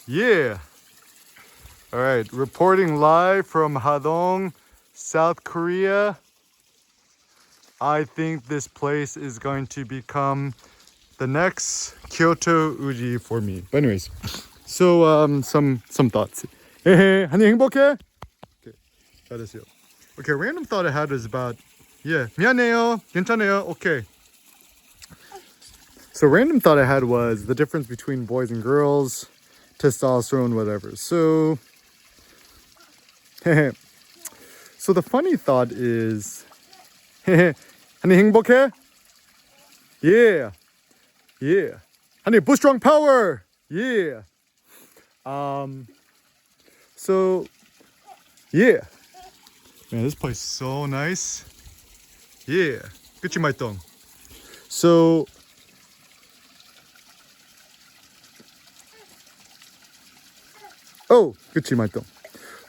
Yeah. All right, reporting live from Hadong, South Korea. I think this place is going to become the next Kyoto Uji for me. But anyways, so some thoughts. Hey, honey, 행복해? Okay, 잘했어요. Okay, random thought I had is about 미안해요, 괜찮아요. Okay. So random thought I had was the difference between boys and girls, testosterone, whatever. So, so the funny thought is, honey, 행복해? Yeah, yeah. Honey, boost strong power. Yeah. So, yeah. Man, this place is so nice. Yeah. 끝이 맛있던. So, oh, 끝이 맛있던.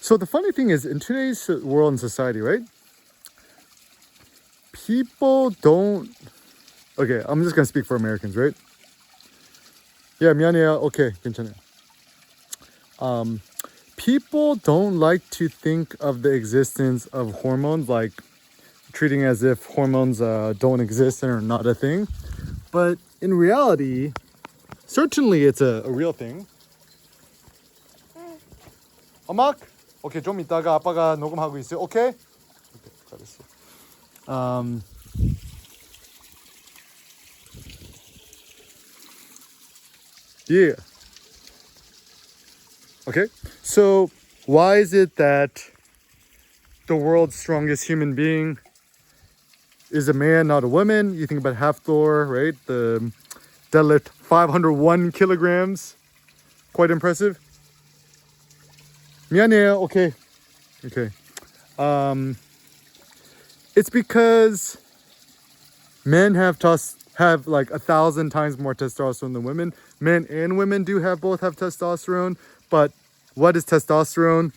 So the funny thing is, in today's world and society, right? People don't. Okay, I'm just gonna speak for Americans, right? Yeah, 미안해요. Okay, 괜찮아요. People don't like to think of the existence of hormones, like treating as if hormones don't exist and are not a thing. But in reality, certainly it's a real thing. 엄마? 오케이, 좀 이따가 아빠가 녹음하고 있어요. 오케이? 오케이, 잘했어. Yeah. Okay. So why is it that the world's strongest human being is a man, not a woman? You think about Hafthor, right? The deadlift 501 kilograms. Quite impressive. 미안해요. Okay. Okay. It's because men have like 1,000 times more testosterone than women. Men and women both have testosterone, but what is testosterone?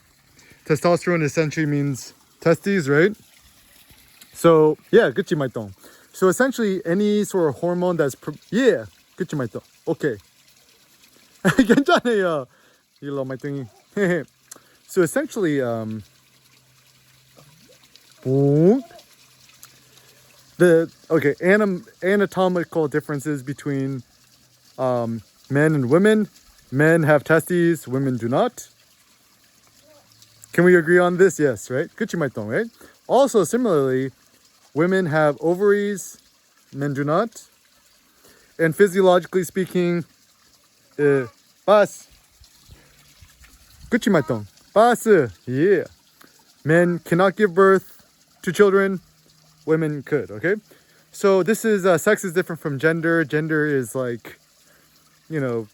Testosterone essentially means testes, right? So yeah, 그치 말똥. So essentially any sort of hormone yeah, 그치 말똥. Okay. 괜찮아요. 일로 말똥이. So essentially, anatomical differences between men and women. Men have testes, women do not. Can we agree on this? Yes, right? 그치 말똥, right? Also, similarly, women have ovaries, men do not. And physiologically speaking, bas. 그치 말똥. Bas. Yeah. Men cannot give birth to children. Women could, okay? So this is, sex is different from gender. Gender is like, you know,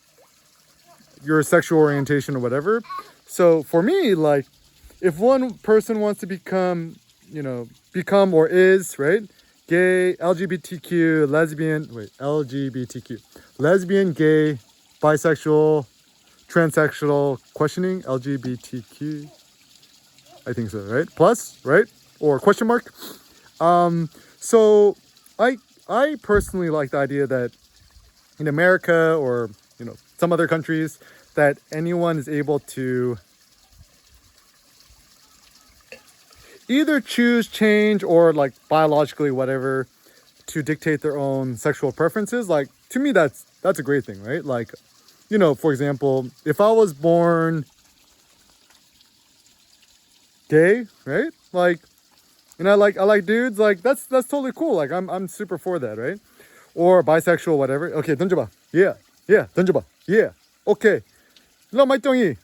your sexual orientation or whatever. So for me, like, if one person wants to become or is, right? Gay, LGBTQ, lesbian, gay, bisexual, transsexual, questioning, LGBTQ. I think so, right? Plus, right? Or question mark. So I personally like the idea that in America or, some other countries, that anyone is able to either choose, change, or like biologically whatever to dictate their own sexual preferences. Like, to me, that's a great thing, right? Like, for example, if I was born gay, right? Like, I like dudes, like that's totally cool. Like I'm super for that, right? Or bisexual, whatever. Okay, 던져봐. Yeah, 던져봐. Yeah, okay. 일로 말똥이.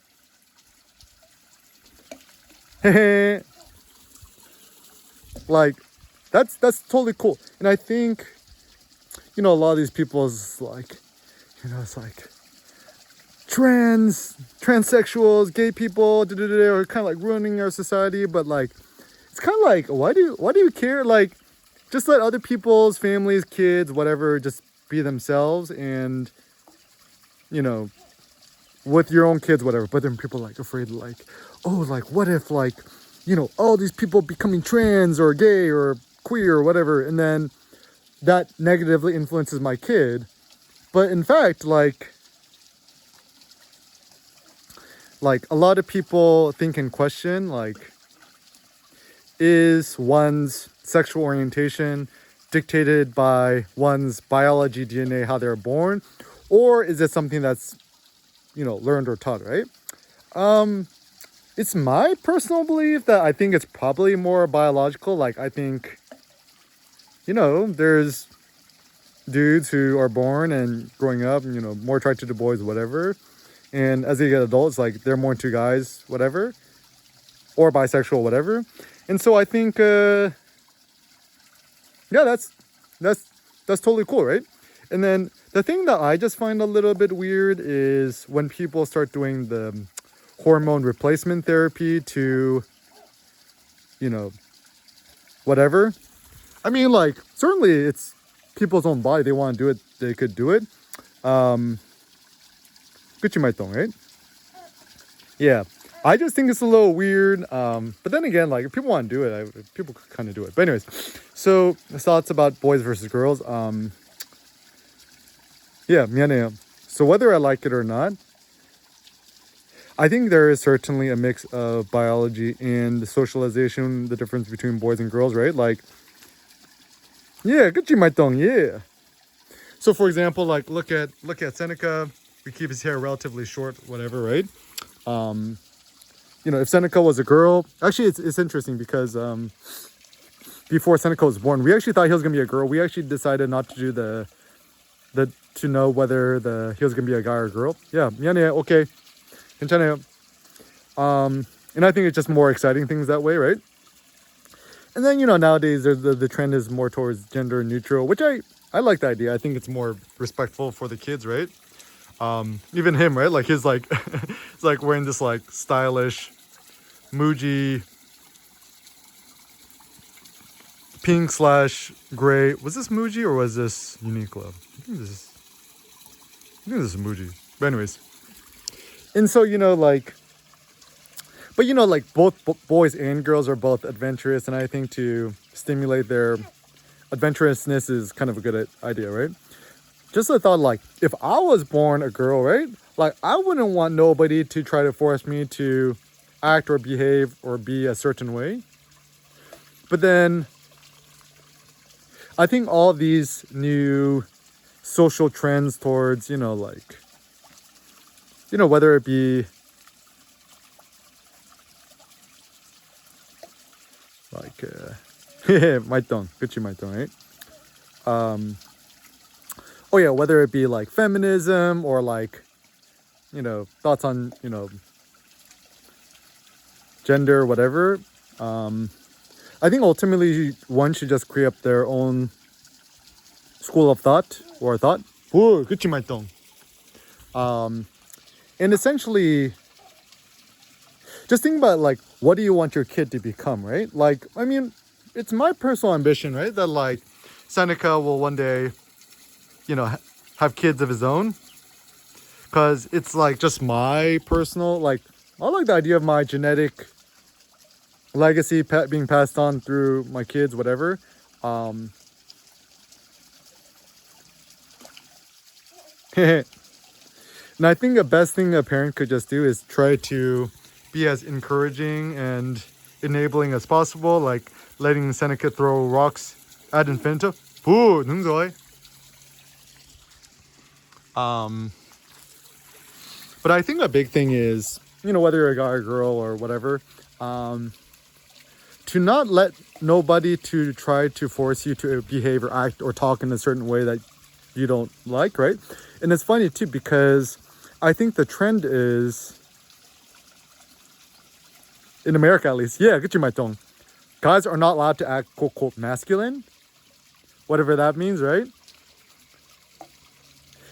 헤헤. Like, that's totally cool. And I think, a lot of these people is like, it's like transsexuals, gay people, are kind of like ruining our society. But like, it's kind of like, why do you care? Like, just let other people's families, kids, whatever, just be themselves, and with your own kids, whatever. But then people are like afraid, like, oh, like what if like, all these people becoming trans or gay or queer or whatever, and then that negatively influences my kid. But in fact, like, like a lot of people think and question, like, is one's sexual orientation dictated by one's biology, DNA, how they're born, or is it something that's, learned or taught, right? It's my personal belief that I think it's probably more biological. Like, I think, there's dudes who are born and growing up, more attracted to boys, whatever. And as they get adults, like, they're more into guys, whatever, or bisexual, whatever. And so I think, yeah, that's totally cool, right? And then the thing that I just find a little bit weird is when people start doing the hormone replacement therapy to, whatever. I mean, like, certainly it's people's own body. They want to do it, they could do it. 그치 말똥, right? Yeah. I just think it's a little weird. But then again, like, if people want to do it, people could kind of do it. But anyways, so thoughts about boys versus girls. Yeah, 미안해요. So whether I like it or not, I think there is certainly a mix of biology and socialization, the difference between boys and girls, right? Like, yeah, 그치 말똥, yeah. So for example, like, look at Seneca. We keep his hair relatively short, whatever, right? If Seneca was a girl, actually it's interesting because before Seneca was born, we actually thought he was gonna be a girl. We actually decided not to do the to know whether he was gonna be a guy or a girl. Yeah, 미안해. Okay, 괜찮아요. And I think it's just more exciting things that way, right? And then nowadays the trend is more towards gender neutral, which I like the idea. I think it's more respectful for the kids, right? Even him, right? Like he's like it's like wearing this like stylish Muji pink/gray. Was this Muji or was this Uniqlo? I think this is Muji. But anyways, and so like, but like both boys and girls are both adventurous, and I think to stimulate their adventurousness is kind of a good idea, right? Just a thought, like, if I was born a girl, right? Like, I wouldn't want nobody to try to force me to act or behave or be a certain way. But then I think all these new social trends towards, like, whether it be like, 말똥, 그치 말똥, right? Oh yeah, whether it be like feminism or like, thoughts on, gender, whatever. I think ultimately one should just create up their own school of thought or thought. 오, 그치 말똥. And essentially, just think about like, what do you want your kid to become, right? Like, I mean, it's my personal ambition, right? That like Seneca will one day, have kids of his own, because it's like just my personal, like, I like the idea of my genetic legacy being passed on through my kids, whatever. And I think the best thing a parent could just do is try to be as encouraging and enabling as possible, like letting Seneca throw rocks ad infinitum. Ooh, 능소해. But I think a big thing is, whether you're a guy or girl or whatever, to not let nobody to try to force you to behave or act or talk in a certain way that you don't like, right? And it's funny too, because I think the trend is, in America at least, yeah, 그치 말똥. Guys are not allowed to act quote masculine, whatever that means, right?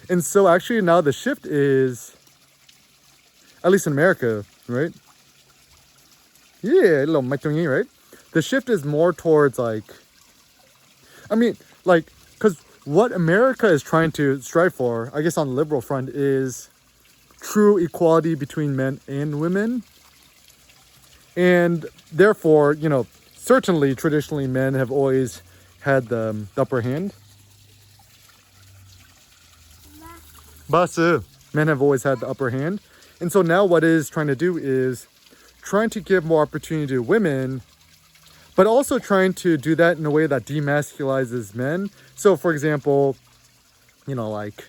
And so actually now the shift is, at least in America, right? Yeah, right? The shift is more towards like, I mean, like, because what America is trying to strive for, I guess on the liberal front, is true equality between men and women. And therefore, certainly traditionally men have always had the upper hand. Basu, men have always had the upper hand. And so now what it is trying to do is trying to give more opportunity to women, but also trying to do that in a way that demasculizes men. So for example, like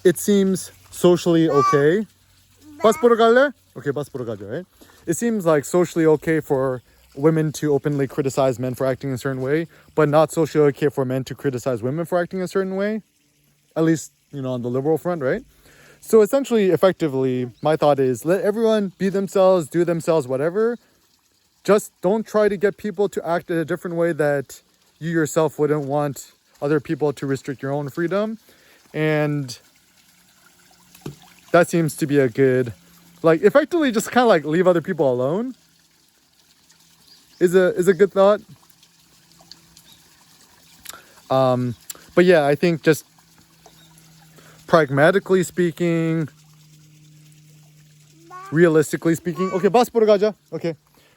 it seems socially okay. Bus 보러 갈래? Okay, bus 보러 가죠, right? It seems like socially okay for women to openly criticize men for acting a certain way, but not socially okay for men to criticize women for acting a certain way. At least, on the liberal front, right? So essentially, effectively, my thought is let everyone be themselves, do themselves, whatever. Just don't try to get people to act in a different way that you yourself wouldn't want other people to restrict your own freedom. And that seems to be a good, effectively just kind of leave other people alone is a good thought. But yeah, I think just pragmatically speaking, realistically speaking, okay, bus 보러 가자. Okay,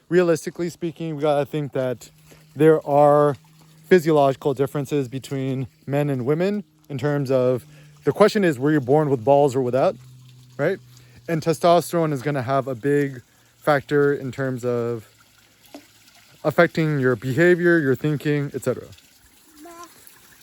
realistically speaking, we gotta think that there are physiological differences between men and women in terms of the question is, were you born with balls or without, right? And testosterone is going to have a big factor in terms of affecting your behavior, your thinking, etc.